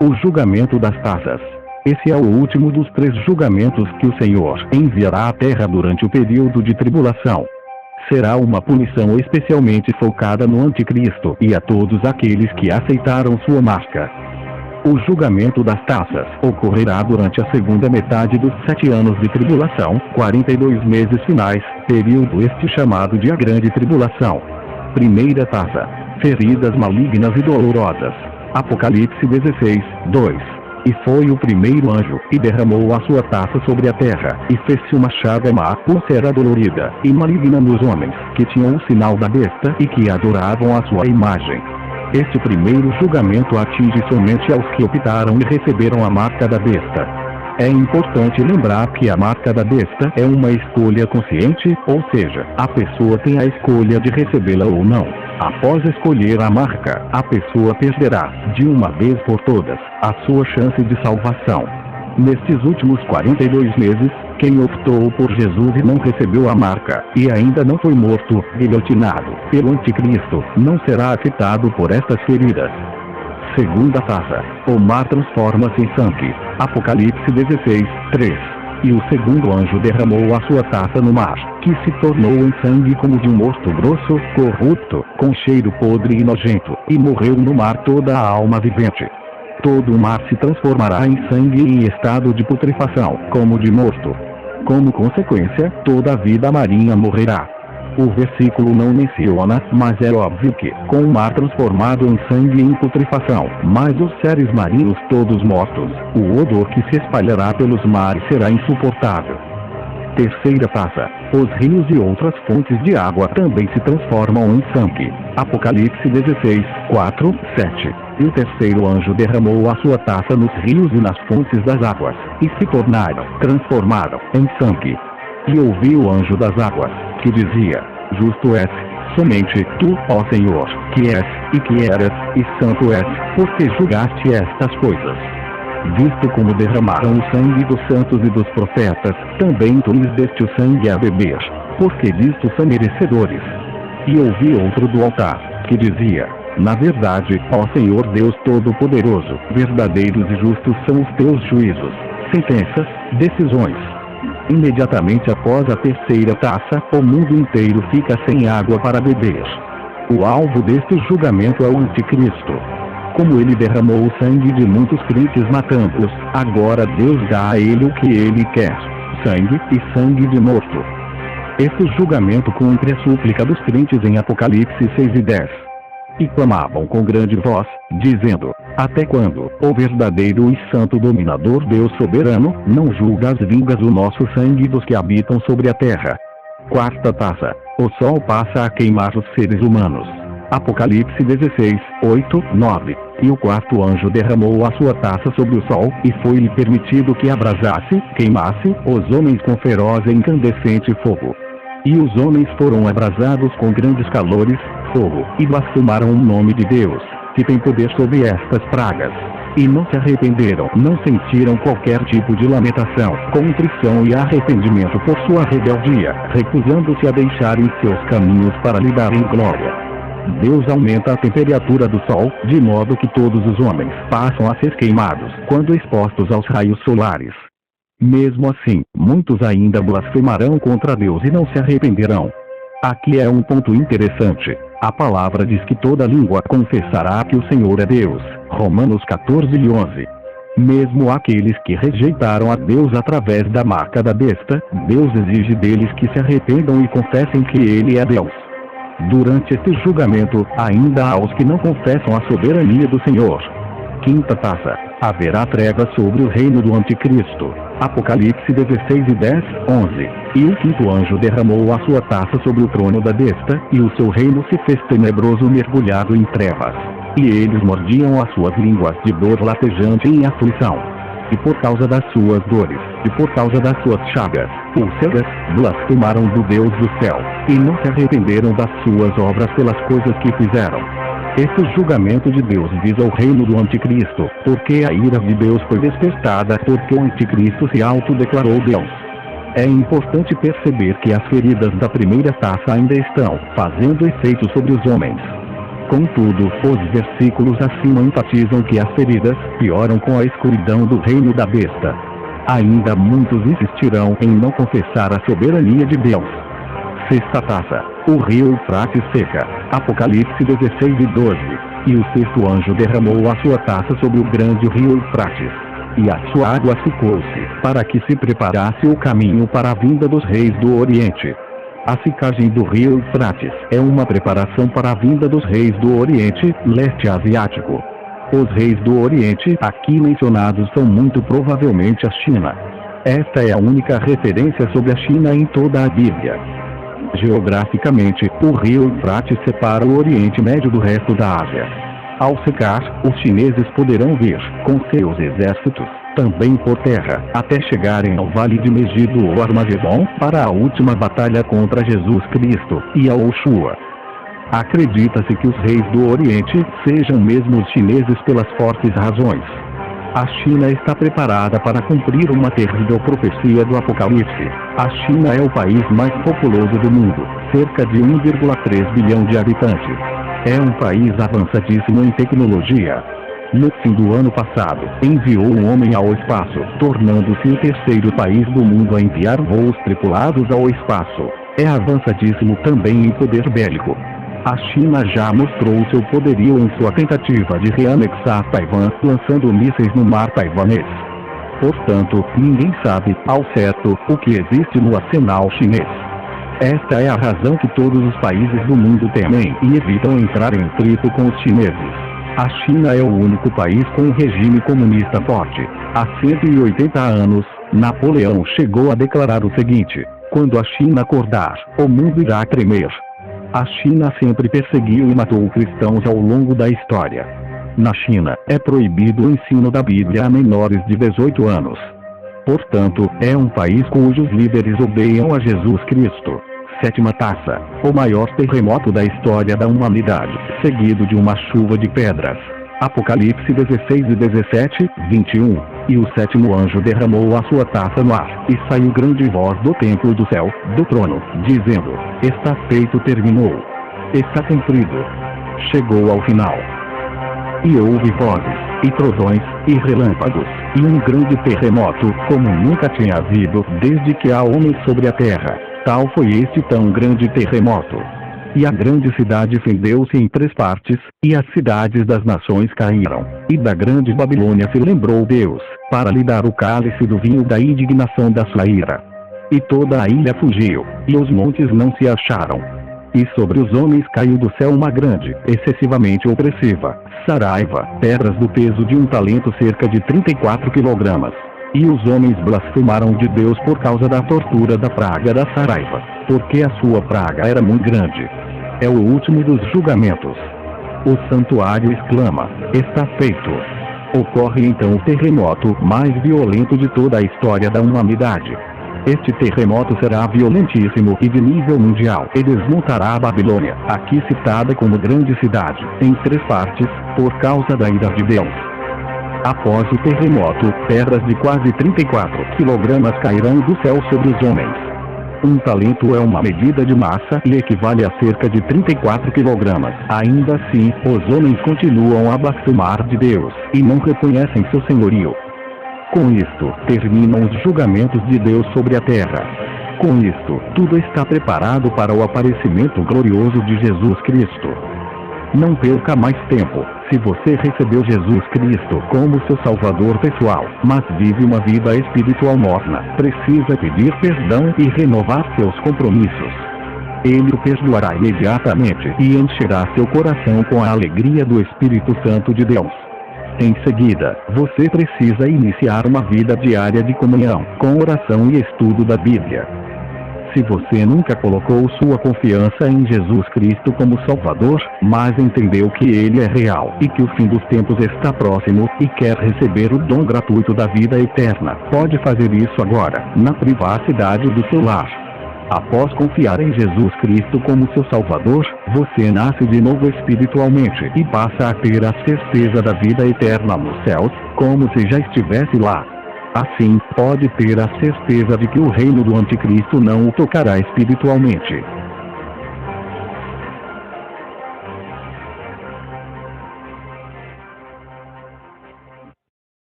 O julgamento das taças. Esse é o último dos 3 julgamentos que o Senhor enviará à terra durante o período de tribulação. Será uma punição especialmente focada no anticristo e a todos aqueles que aceitaram sua marca. O julgamento das taças ocorrerá durante a segunda metade dos 7 anos de tribulação, 42 meses finais, período este chamado de a grande tribulação. Primeira taça. Feridas malignas e dolorosas. Apocalipse 16, 2. E foi o primeiro anjo, e derramou a sua taça sobre a terra, e fez-se uma chaga má, úlcera dolorida, e maligna nos homens, que tinham o sinal da besta, e que adoravam a sua imagem. Este primeiro julgamento atinge somente aos que optaram e receberam a marca da besta. É importante lembrar que a marca da besta é uma escolha consciente, ou seja, a pessoa tem a escolha de recebê-la ou não. Após escolher a marca, a pessoa perderá, de uma vez por todas, a sua chance de salvação. Nestes últimos 42 meses, quem optou por Jesus e não recebeu a marca, e ainda não foi morto, guilhotinado, pelo anticristo, não será afetado por estas feridas. Segunda taça. O mar transforma-se em sangue. Apocalipse 16, 3. E o segundo anjo derramou a sua taça no mar, que se tornou em sangue como de um mosto grosso, corrupto, com cheiro podre e nojento, e morreu no mar toda a alma vivente. Todo o mar se transformará em sangue em estado de putrefação, como de morto. Como consequência, toda a vida marinha morrerá. O versículo não menciona, mas é óbvio que, com o mar transformado em sangue e em putrefação, mas os seres marinhos todos mortos, o odor que se espalhará pelos mares será insuportável. Terceira taça. Os rios e outras fontes de água também se transformam em sangue. Apocalipse 16, 4, 7. E o terceiro anjo derramou a sua taça nos rios e nas fontes das águas, e se transformaram em sangue. E ouvi o anjo das águas, que dizia: Justo és, somente tu, ó Senhor, que és, e que eras, e santo és, porque julgaste estas coisas. Visto como derramaram o sangue dos santos e dos profetas, também tu lhes deste o sangue a beber, porque disto são merecedores. E ouvi outro do altar, que dizia: Na verdade, ó Senhor Deus Todo-Poderoso, verdadeiros e justos são os teus juízos, sentenças, decisões. Imediatamente após a terceira taça, o mundo inteiro fica sem água para beber. O alvo deste julgamento é o anticristo. Como ele derramou o sangue de muitos crentes matando-os, agora Deus dá a ele o que ele quer: sangue e sangue de morto. Este julgamento cumpre a súplica dos crentes em Apocalipse 6 e 10. E clamavam com grande voz, dizendo: Até quando, ó verdadeiro e santo dominador Deus soberano, não julgas vingas o nosso sangue dos que habitam sobre a terra? Quarta taça. O sol passa a queimar os seres humanos. Apocalipse 16, 8, 9. E o quarto anjo derramou a sua taça sobre o sol, e foi-lhe permitido que abrasasse, queimasse, os homens com feroz e incandescente fogo. E os homens foram abrasados com grandes calores, fogo, e blasfemaram o nome de Deus, que tem poder sobre estas pragas. E não se arrependeram, não sentiram qualquer tipo de lamentação, contrição e arrependimento por sua rebeldia, recusando-se a deixarem seus caminhos para lhe darem glória. Deus aumenta a temperatura do sol, de modo que todos os homens passam a ser queimados quando expostos aos raios solares. Mesmo assim, muitos ainda blasfemarão contra Deus e não se arrependerão. Aqui é um ponto interessante. A palavra diz que toda língua confessará que o Senhor é Deus. Romanos 14 e 11. Mesmo aqueles que rejeitaram a Deus através da marca da besta, Deus exige deles que se arrependam e confessem que Ele é Deus. Durante este julgamento, ainda há os que não confessam a soberania do Senhor. Quinta taça. Haverá treva sobre o reino do anticristo. Apocalipse 16 e 10, 11. E o quinto anjo derramou a sua taça sobre o trono da besta, e o seu reino se fez tenebroso, mergulhado em trevas. E eles mordiam as suas línguas de dor latejante em aflição. E por causa das suas dores, e por causa das suas chagas, úlceras, blasfemaram do Deus do céu, e não se arrependeram das suas obras pelas coisas que fizeram. Esse julgamento de Deus visa o reino do anticristo, porque a ira de Deus foi despertada porque o anticristo se autodeclarou Deus. É importante perceber que as feridas da primeira taça ainda estão fazendo efeito sobre os homens. Contudo, os versículos acima enfatizam que as feridas pioram com a escuridão do reino da besta. Ainda muitos insistirão em não confessar a soberania de Deus. Sexta taça. O rio Eufrates seca. Apocalipse 16:12. E o sexto anjo derramou a sua taça sobre o grande rio Eufrates. E a sua água secou-se, para que se preparasse o caminho para a vinda dos reis do Oriente. A secagem do rio Eufrates é uma preparação para a vinda dos reis do Oriente, leste asiático. Os reis do Oriente aqui mencionados são muito provavelmente a China. Esta é a única referência sobre a China em toda a Bíblia. Geograficamente, o rio Eufrates separa o Oriente Médio do resto da Ásia. Ao secar, os chineses poderão vir, com seus exércitos, também por terra, até chegarem ao vale de Megido ou Armagedon, para a última batalha contra Jesus Cristo e a Oshua. Acredita-se que os reis do Oriente sejam mesmo os chineses pelas fortes razões. A China está preparada para cumprir uma terrível profecia do Apocalipse. A China é o país mais populoso do mundo, cerca de 1,3 bilhão de habitantes. É um país avançadíssimo em tecnologia. No fim do ano passado, enviou um homem ao espaço, tornando-se o terceiro país do mundo a enviar voos tripulados ao espaço. É avançadíssimo também em poder bélico. A China já mostrou seu poderio em sua tentativa de reanexar Taiwan, lançando mísseis no mar taiwanês. Portanto, ninguém sabe, ao certo, o que existe no arsenal chinês. Esta é a razão que todos os países do mundo temem e evitam entrar em atrito com os chineses. A China é o único país com um regime comunista forte. Há 180 anos, Napoleão chegou a declarar o seguinte: quando a China acordar, o mundo irá tremer. A China sempre perseguiu e matou cristãos ao longo da história. Na China, é proibido o ensino da Bíblia a menores de 18 anos. Portanto, é um país cujos líderes odeiam a Jesus Cristo. Sétima taça. O maior terremoto da história da humanidade, seguido de uma chuva de pedras. Apocalipse 16:17, 21. E o sétimo anjo derramou a sua taça no ar, e saiu grande voz do templo do céu, do trono, dizendo: está feito, terminou. Está cumprido. Chegou ao final. E houve vozes, e trovões, e relâmpagos, e um grande terremoto, como nunca tinha havido desde que há homens sobre a terra. Tal foi este tão grande terremoto. E a grande cidade fendeu-se em 3 partes, e as cidades das nações caíram. E da grande Babilônia se lembrou Deus, para lhe dar o cálice do vinho da indignação da sua ira. E toda a ilha fugiu, e os montes não se acharam. E sobre os homens caiu do céu uma grande, excessivamente opressiva, saraiva, pedras do peso de 1 talento, cerca de 34 quilogramas. E os homens blasfemaram de Deus por causa da tortura da praga da saraiva, porque a sua praga era muito grande. É o último dos julgamentos. O santuário exclama: está feito. Ocorre então o terremoto mais violento de toda a história da humanidade. Este terremoto será violentíssimo e de nível mundial, e desmontará a Babilônia, aqui citada como grande cidade, em 3 partes, por causa da ira de Deus. Após o terremoto, pedras de quase 34 quilogramas cairão do céu sobre os homens. 1 talento é uma medida de massa e equivale a cerca de 34 quilogramas. Ainda assim, os homens continuam a blasfemar de Deus, e não reconhecem seu senhorio. Com isto, terminam os julgamentos de Deus sobre a terra. Com isto, tudo está preparado para o aparecimento glorioso de Jesus Cristo. Não perca mais tempo. Se você recebeu Jesus Cristo como seu Salvador pessoal, mas vive uma vida espiritual morna, precisa pedir perdão e renovar seus compromissos. Ele o perdoará imediatamente e encherá seu coração com a alegria do Espírito Santo de Deus. Em seguida, você precisa iniciar uma vida diária de comunhão, com oração e estudo da Bíblia. Se você nunca colocou sua confiança em Jesus Cristo como Salvador, mas entendeu que Ele é real e que o fim dos tempos está próximo e quer receber o dom gratuito da vida eterna, pode fazer isso agora, na privacidade do seu lar. Após confiar em Jesus Cristo como seu Salvador, você nasce de novo espiritualmente e passa a ter a certeza da vida eterna nos céus, como se já estivesse lá. Assim, pode ter a certeza de que o reino do anticristo não o tocará espiritualmente.